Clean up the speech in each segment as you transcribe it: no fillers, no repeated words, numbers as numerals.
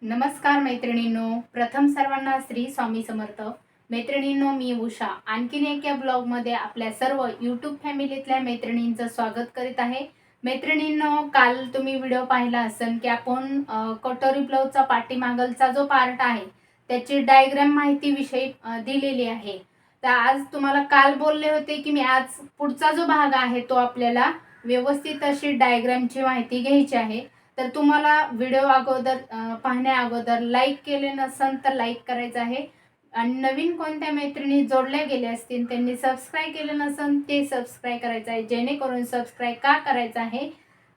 नमस्कार मैत्रिणींनो, प्रथम सर्वांना श्री स्वामी समर्थ। मैत्रिणींनो, मी उषा आणखीन एका ब्लॉगमध्ये आपल्या सर्व यूट्यूब फॅमिलीतल्या मैत्रिणींचं स्वागत करीत आहे। मैत्रिणींनो, काल तुम्ही व्हिडिओ पाहिला असेल की आपण कटोरी ब्लाउजचा पाठीमागलचा जो पार्ट आहे त्याची डायग्राम माहिती विषयी दिलेली आहे। तर आज तुम्हाला काल बोलले होते की मी आज पुढचा जो भाग आहे तो आपल्याला व्यवस्थित अशी डायग्रामची माहिती घ्यायची आहे। तर तुम्हाला व्हिडिओ अगोदर पाहण्या अगोदर लाईक केले नसेल तर लाईक करायचं आहे आणि नवीन कोणत्या मैत्रिणी जोडल्या गेल्या असतील त्यांनी सबस्क्राईब केलं नसेल ते सबस्क्राईब करायचं आहे। जेणेकरून सबस्क्राईब का करायचं आहे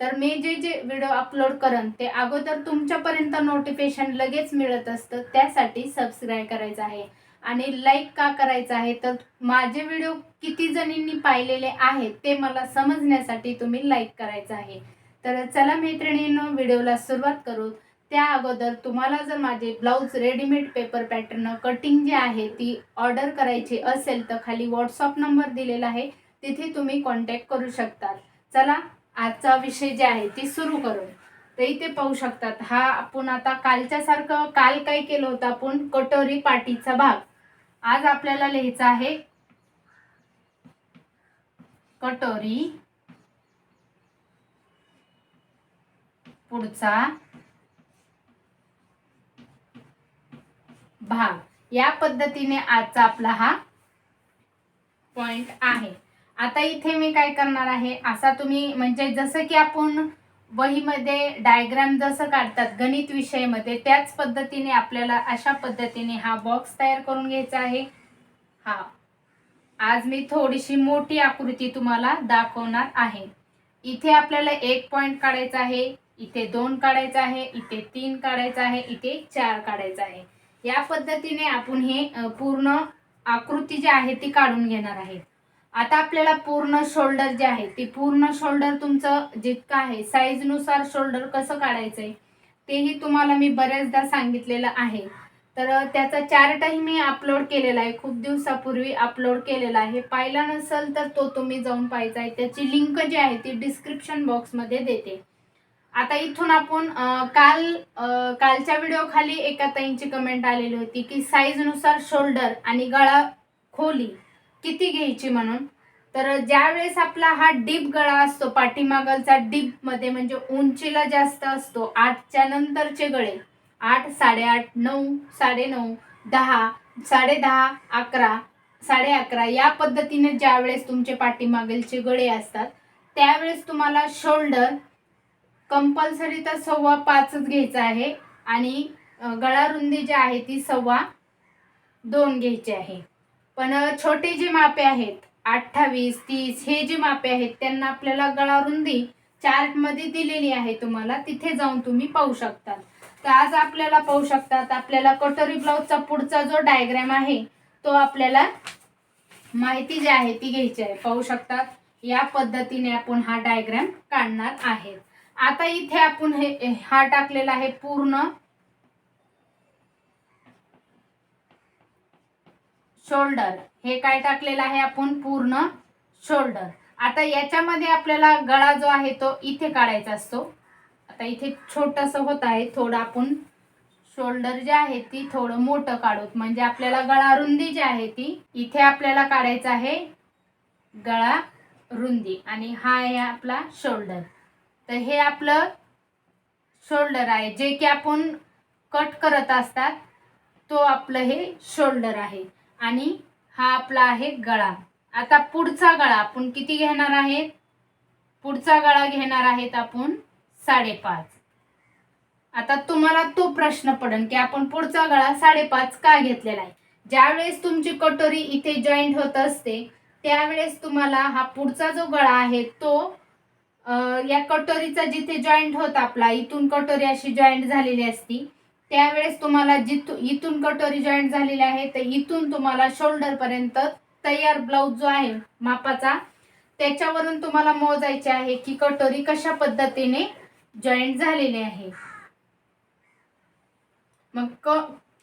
तर मी जे जे व्हिडिओ अपलोड करन ते अगोदर तुमच्यापर्यंत नोटिफिकेशन लगेच मिळत असतं, त्यासाठी सबस्क्राईब करायचं आहे। आणि लाईक का करायचं आहे तर माझे व्हिडिओ किती जणींनी पाहिलेले आहेत ते मला समजण्यासाठी तुम्ही लाईक करायचं आहे। तर चला मैत्रिणींनो, व्हिडिओला सुरुवात करू। त्या अगोदर तुम्हाला जर माझे blouse readymade paper pattern cutting जी आहे ती ऑर्डर करायची असेल तर खाली व्हॉट्सअप नंबर दिलेला आहे, तिथे तुम्ही कॉन्टॅक्ट करू शकता। चला आजचा विषय जे आहे ती सुरू करू। तर इथे पाहू शकतात, हा आपण आता कालच्या सारखं काल काय केलं होतं आपण कटोरी पाटीचा भाग, आज आपल्याला लिहायचा आहे कटोरी पुढचा भाग। या पद्धतीने आजचा आपला हा पॉइंट आहे। आता इथे मी काय करणार आहे, असा तुम्ही म्हणजे जसं की आपण वहीमध्ये डायग्राम जसं काढतात गणित विषयामध्ये त्याच पद्धतीने आपल्याला अशा पद्धतीने हा बॉक्स तयार करून घ्यायचा आहे। हा आज मी थोडीशी मोठी आकृती तुम्हाला दाखवणार आहे। इथे आपल्याला एक पॉइंट काढायचा आहे, इथे 2 काढायचा आहे, इथे 3 काढायचा आहे, इथे 4 काढायचा आहे। या पद्धतीने आपण हे पूर्ण आकृती जी आहे ती काढून घेणार आहे। आता आपल्याला पूर्ण शोल्डर जे आहे ती पूर्ण शोल्डर तुमचं जितकं आहे साईज नुसार शोल्डर कसं काढायचंय तेही तुम्हाला मी बऱ्याचदा सांगितलेलं आहे। तर त्याचा चार्टही मी अपलोड केलेला आहे, खूप दिवसापूर्वी अपलोड केलेला आहे। पाहिला नसेल तर तो तुम्ही जाऊन पाहायचा आहे, त्याची लिंक जी आहे ती डिस्क्रिप्शन बॉक्समध्ये देते। आता इथून आपण कालच्या व्हिडिओ खाली एका ताईंची कमेंट आलेली होती की साईज नुसार शोल्डर आणि गळा खोली किती घ्यायची म्हणून। तर ज्यावेळेस आपला हा डीप गळा असतो पाठीमागलचा डीप मध्ये म्हणजे उंचीला जास्त असतो, 8च्या नंतरचे गळे 8, 8.5, 9, 9.5, 10, 10.5, 11, 11.5 या पद्धतीने ज्यावेळेस तुमचे पाठीमागलचे गळे असतात त्यावेळेस तुम्हाला शोल्डर कंपल्सरी तर 5.25 घ्यायचा आहे आणि गळा रुंदी जी आहे ती 2.25 घ्यायची आहे। पण छोटे जे मापे आहेत 28, 30 हे जे मापे आहेत त्यांना आपल्याला गळा रुंदी चार्ट मध्ये दिलेली आहे, तुम्हाला तिथे जाऊन तुम्ही पाहू शकता। तर आज आपल्याला पाहू शकतात आपल्याला कटोरी ब्लाउजचा पुढचा जो डायग्राम आहे तो आपल्याला माहिती जी आहे ती घ्यायची आहे। पाहू शकतात या पद्धतीने आपण हा डायग्राम काढणार आहे। आता इथे आपण हा टाकलेला आहे पूर्ण शोल्डर, हे काय टाकलेलं आहे आपण पूर्ण शोल्डर। आता याच्यामध्ये आपल्याला गळा जो आहे तो इथे काढायचा असतो। आता इथे छोटस होत आहे, थोडं आपण शोल्डर जे आहे ती थोडं मोठं काढू, म्हणजे आपल्याला गळा रुंदी जी आहे ती इथे आपल्याला काढायचं आहे गळा रुंदी आणि हा आहे आपला शोल्डर। तर हे आपलं शोल्डर आहे जे की आपण कट करत असतात, तो आपलं हे शोल्डर आहे आणि हा आपला आहे गळा। आता पुढचा गळा आपण किती घेणार आहे, पुढचा गळा घेणार आहेत आपण 5.5। आता तुम्हाला तो प्रश्न पडेल की आपण पुढचा गळा 5.5 का घेतलेला आहे। ज्यावेळेस तुमची कटोरी इथे जॉईंट होत असते त्यावेळेस तुम्हाला हा पुढचा जो गळा आहे तो या कटोरीचा जिथे जॉईंट होता आपला, इथून कटोरी अशी जॉईंट झालेली असती, त्यावेळेस तुम्हाला इथून कटोरी जॉईंट झालेली आहे तर इथून तुम्हाला शोल्डर पर्यंत तयार ब्लाउज जो आहे मापाचा त्याच्यावरून तुम्हाला मोजायचे आहे की कटोरी कशा पद्धतीने जॉईंट झालेली आहे। मग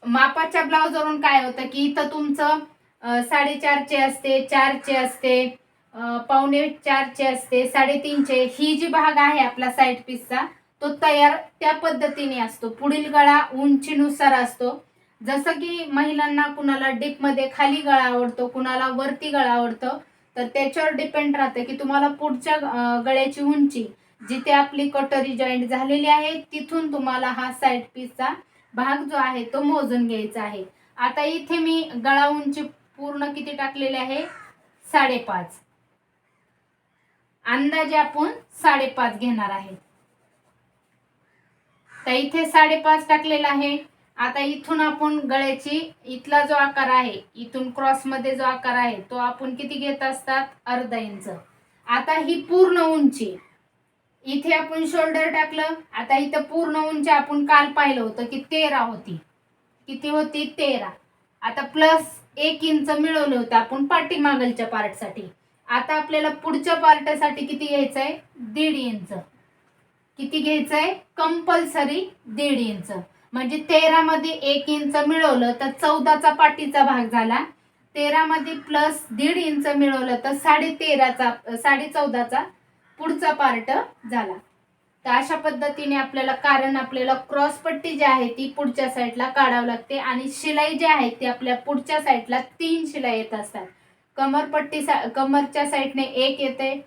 मापाच्या ब्लाउज वरून काय होतं की इथं तुमचं 4.5चे असते, 4चे असते, 4.25चे असते, 3.5चे ही जी भाग आहे आपला साइड पीसचा तो तयार त्या पद्धतीने असतो. पुढील गळा उंचीनुसार असतो. जसं की महिलांना कुणाला डीपमध्ये खाली गळा आवडतो, कुणाला वरती गळा आवडतो, तर त्याच्यावर डिपेंड राहतं की तुम्हाला पुढच्या गळ्याची उंची जिथे आपली कटोरी जॉईंट झालेली आहे तिथून तुम्हाला हा साईड पीसचा भाग जो आहे तो मोजून घ्यायचा आहे. आता इथे मी गळा उंची पूर्ण किती टाकलेली आहे, 5.5. अंदाजे आपण 5.5 घेणार आहे. तर इथे 5.5 टाकलेला आहे. आता इथून आपण गळ्याची इथला जो आकार आहे, इथून क्रॉस मध्ये जो आकार आहे तो आपण किती घेत असतात, अर्धा इंच. आता ही पूर्ण उंची इथे आपण शोल्डर टाकलं. आता इथं पूर्ण उंची आपण काल पाहिलं होतं की 13 होती. किती होती, 13. आता प्लस 1 इंच मिळवलं होतं आपण पाठीमागलच्या पार्टसाठी. आता आपल्याला पुढच्या पार्टसाठी किती घ्यायचंय, 1.5 इंच. किती घ्यायचंय, कंपल्सरी 1.5 इंच. म्हणजे 13 मध्ये 1 इंच मिळवलं तर 14चा पाठीचा भाग झाला. 13 मध्ये प्लस 1.5 इंच मिळवलं तर 14.5चा पुढचा पार्ट झाला. तर अशा पद्धतीने आपल्याला, कारण आपल्याला क्रॉस पट्टी जी आहे ती पुढच्या साईडला काढावी लागते आणि शिलाई जी आहे ती आपल्या पुढच्या साईडला 3 शिलाई येत असतात. कमरच्या साईडने 1 येते,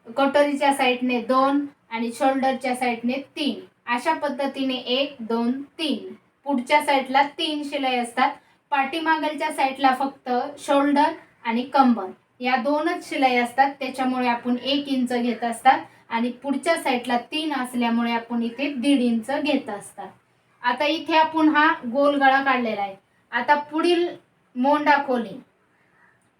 कटोरीच्या साईडने 2 आणि शोल्डरच्या साईडने 3. अशा पद्धतीने 1 2 3 पुढच्या साईडला 3 शिलाई असतात. पाठीमागलच्या साईडला फक्त शोल्डर आणि कंबर या 2च शिलाई असतात. त्याच्यामुळे आपण 1 इंच घेत असतात आणि पुढच्या साईडला 3 असल्यामुळे आपण इथे 1.5 इंच घेत असतात. आता इथे आपण हा गोल गळा काढलेला आहे. आता पुढील मोंडा खोली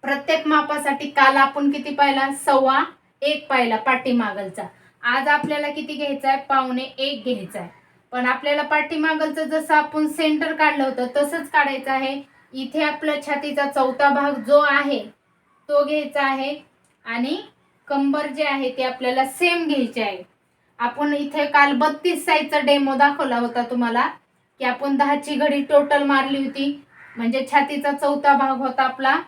प्रत्येक मापासाठी काल आपण किती पाहिला, 1.25 पाहिला पाठीमागलचा. आज आपल्याला किती घ्यायचा आहे, 1.25 घ्यायचा आहे. पण आपल्याला पाठीमागलचं जसं आपण सेंटर काढलं होतं तसंच काढायचं आहे. इथे आपला छातीचा चौथा भाग जो आहे तो घ्यायचा आहे आणि कंबर जे आहे ते आपल्याला सेम घ्यायचे आहे. आपण इथे काल 32 साईजचा डेमो दाखवला होता तुम्हाला की आपण 10ची घडी टोटल मारली होती. म्हणजे छातीचा चौथा भाग होता आपला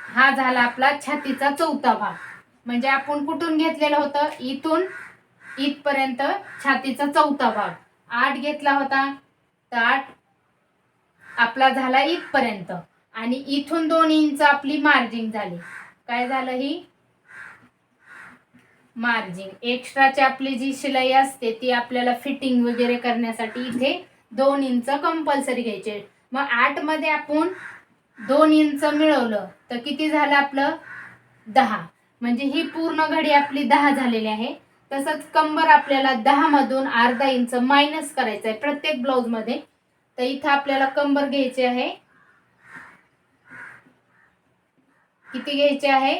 हा झाला आपला छातीचा चौथा भाग. म्हणजे आपण कुठून घेतलेलं होतं, इथून इथपर्यंत छातीचा चौथा भाग 8 घेतला होता. तर 8 आपला झाला इथपर्यंत आणि इथून 2 इंच आपली मार्जिन झाली. काय झालं, ही मार्जिन एक्स्ट्राची आपली जी शिलाई असते ती आपल्याला फिटिंग वगैरे करण्यासाठी इथे 2 इंच कंपल्सरी घ्यायचे. मग 8 मध्ये आपण 2 इंच मिळवलं तर किती झालं आपलं, 10. म्हणजे ही पूर्ण घडी आपली 10 झालेली आहे. तसंच कंबर आपल्याला 10 मधून अर्धा इंच मायनस करायचं आहे प्रत्येक ब्लाउज मध्ये. तर इथं आपल्याला कंबर घ्यायची आहे, किती घ्यायचे आहे,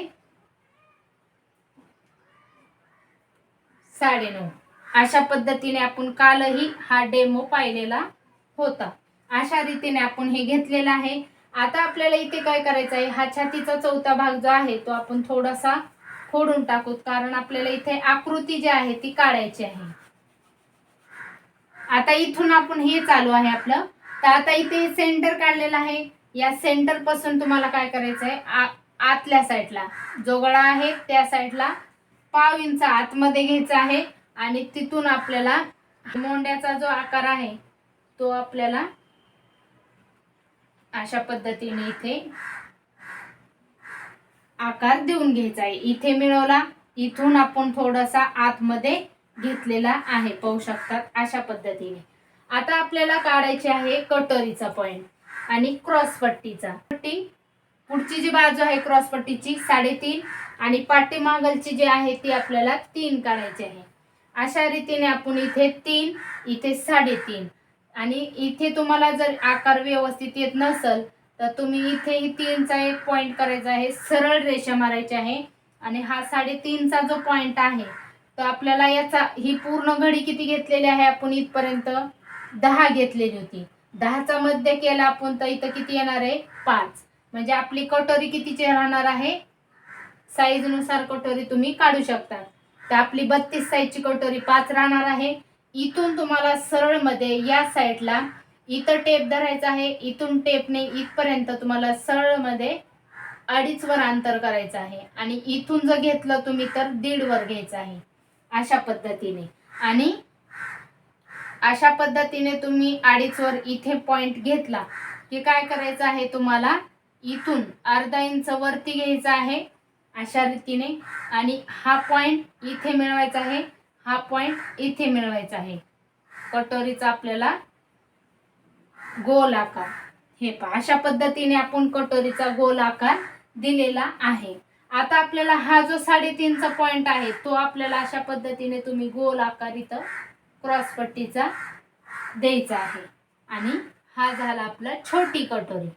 9.5. अशा पद्धतीने आपण कालही हा डेमो पाहिलेला होता. अशा रीतीने आपण हे घेतलेलं आहे. आता आपल्याला इथे काय करायचं आहे, हा छातीचा चौथा भाग जो आहे तो आपण थोडासा खोडून टाकू, कारण आपल्याला इथे आकृती जी आहे ती काढायची आहे. आता इथून आपण हे चालू आहे आपलं. तर आता इथे सेंटर काढलेला आहे. या सेंटर पासून तुम्हाला काय करायचं आहे, आतल्या साईडला जो गळा आहे त्या साईडला 1/2 इंच आतमध्ये घ्यायचा आहे आणि तिथून आपल्याला मोंड्याचा जो आकार आहे तो आपल्याला अशा पद्धतीने इथे आकार देऊन घ्यायचा आहे. इथे मिळवला, इथून आपण थोडासा आतमध्ये घेतलेला आहे, पाहू शकतात अशा पद्धतीने. आता आपल्याला काढायचे आहे कटोरीचा पॉइंट आणि क्रॉस पट्टीचा. पट्टी पुढची जी बाजू आहे क्रॉस पट्टीची 3.5 आणि पाठीमागलची जी आहे ती आपल्याला 3 काढायची आहे. अशा रीतीने आपण इथे 3, इथे 3.5 आणि इथे तुम्हाला जर आकार व्यवस्थित येत नसेल तर तुम्ही इथे 3चा एक पॉइंट करायचा आहे, सरळ रेषा मारायची आहे आणि हा 3.5चा जो पॉइंट आहे तर आपल्याला याचा ही पूर्ण घडी किती घेतलेली आहे आपण, इथपर्यंत 10 घेतलेली होती. 10चा मध्य केला आपण तर इथं किती येणार आहे, 5. म्हणजे आपली कटोरी कितीची राहणार आहे, साईज नुसार कटोरी तुम्ही काढू शकता. तर आपली 32 साईजची कटोरी 5 राहणार आहे. इथून तुम्हाला सरळ मध्ये या साईडला इथं टेप धरायचा आहे, इथून टेपने इथपर्यंत तुम्हाला सरळ मध्ये 2.5 वर अंतर करायचं आहे आणि इथून जर घेतलं तुम्ही तर 1.5 वर घ्यायचं आहे अशा पद्धतीने. आणि अशा पद्धतीने तुम्ही 2.5 वर इथे पॉइंट घेतला की काय करायचं आहे, तुम्हाला इथून अर्धा इंच वरती घ्यायचं आहे अशा रीतीने आणि हा पॉइंट इथे मिळवायचा आहे, हा पॉइंट इथे मिळवायचा आहे. कटोरीचा आपल्याला गोल आकार हे पहा, अशा पद्धतीने आपण कटोरीचा गोल आकार दिलेला आहे. आता आपल्याला हा जो 3.5चा पॉइंट आहे तो आपल्याला अशा पद्धतीने तुम्ही गोल आकार इथं क्रॉस पट्टीचा द्यायचा आहे. आणि हा झाला आपला छोटी कटोरी.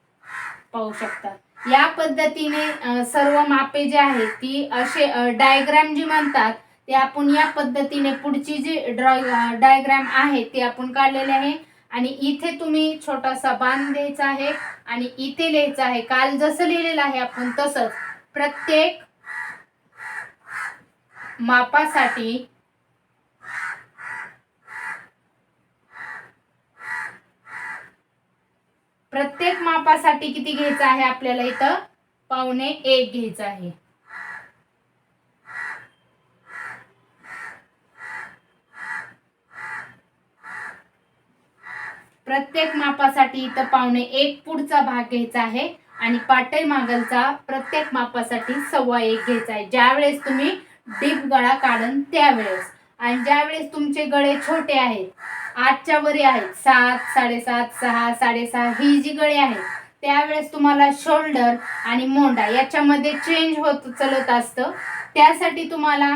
पाहू शकता या पद्धतीने सर्व मापे जी आहेत ती असे डायग्राम जी म्हणतात ते आपण या पद्धतीने पुढची जी डायग्राम आहे ते आपण काढलेले आहे. आणि इथे तुम्ही छोटासा बाण द्यायचा आहे आणि इथे लिहायचं आहे. काल जसं लिहिलेलं आहे आपण तसंच प्रत्येक मापासाठी किती घ्यायचं आहे आपल्याला, इथं 1.25 घ्यायचं आहे. प्रत्येक मापासाठी इथं 1.25 पुढचा भाग घ्यायचा आहे आणि पाटई मागलचा प्रत्येक मापासाठी 1.25 घ्यायचा आहे. ज्यावेळेस तुम्ही डीप गळा काढन त्यावेळेस. आणि ज्यावेळेस तुमचे गळे छोटे आहेत, 8च्या वरी आहेत, 7, 7.5, 6, 6.5 ही जी गळे आहेत त्यावेळेस तुम्हाला शोल्डर आणि मोंडा याच्यामध्ये चेंज होत चलत असतं. त्यासाठी तुम्हाला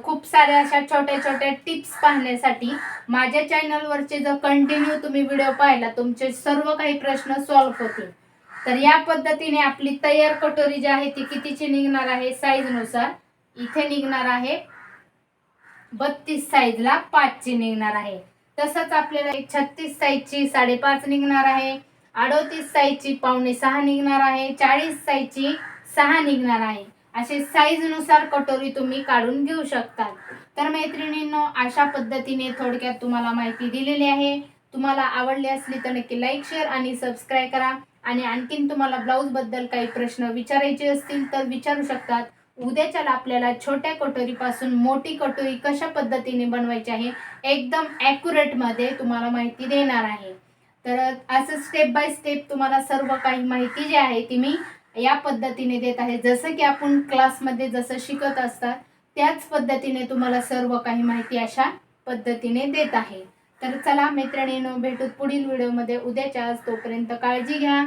खूप साऱ्या अशा छोट्या छोट्या टिप्स पाहण्यासाठी माझ्या चॅनलवरचे जर कंटिन्यू तुम्ही व्हिडिओ पाहिला तुमचे सर्व काही प्रश्न सॉल्व्ह होतील. तर या पद्धतीने आपली तयार कटोरी जी आहे ती कितीची निघणार आहे, साईज नुसार इथे निघणार आहे 32 साईजला 5ची निघणार आहे. तसंच आपल्याला 36 साईजची 5.5 निघणार आहे, 38 साईजची 5.25 निघणार आहे, 40 साईजची 6 निघणार आहे. असे साईज नुसार कटोरी तुम्ही काढून घेऊ शकता. तर मैत्रिणींनो अशा पद्धतीने थोडक्यात तुम्हाला माहिती दिलेली आहे. तुम्हाला आवडली असली तर नक्की लाईक, शेअर आणि सबस्क्राईब करा. आणि आणखीन तुम्हाला ब्लाऊज बद्दल काही प्रश्न विचारायचे असतील तर विचारू शकतात. उद्याच्याला आपल्याला छोट्या कटोरीपासून मोठी कटोरी कशा पद्धतीने बनवायची आहे एकदम ॲक्युरेट मध्ये तुम्हाला माहिती देणार आहे. तर असं स्टेप बाय स्टेप तुम्हाला सर्व काही माहिती जी आहे ती मी या पद्धतीने देत आहे. जसं की आपण क्लासमध्ये जसं शिकत असतात त्याच पद्धतीने तुम्हाला सर्व काही माहिती अशा पद्धतीने देत आहे. तर चला मैत्रिणींनो, भेटू पुढील व्हिडिओमध्ये उद्याच्या. तोपर्यंत काळजी घ्या.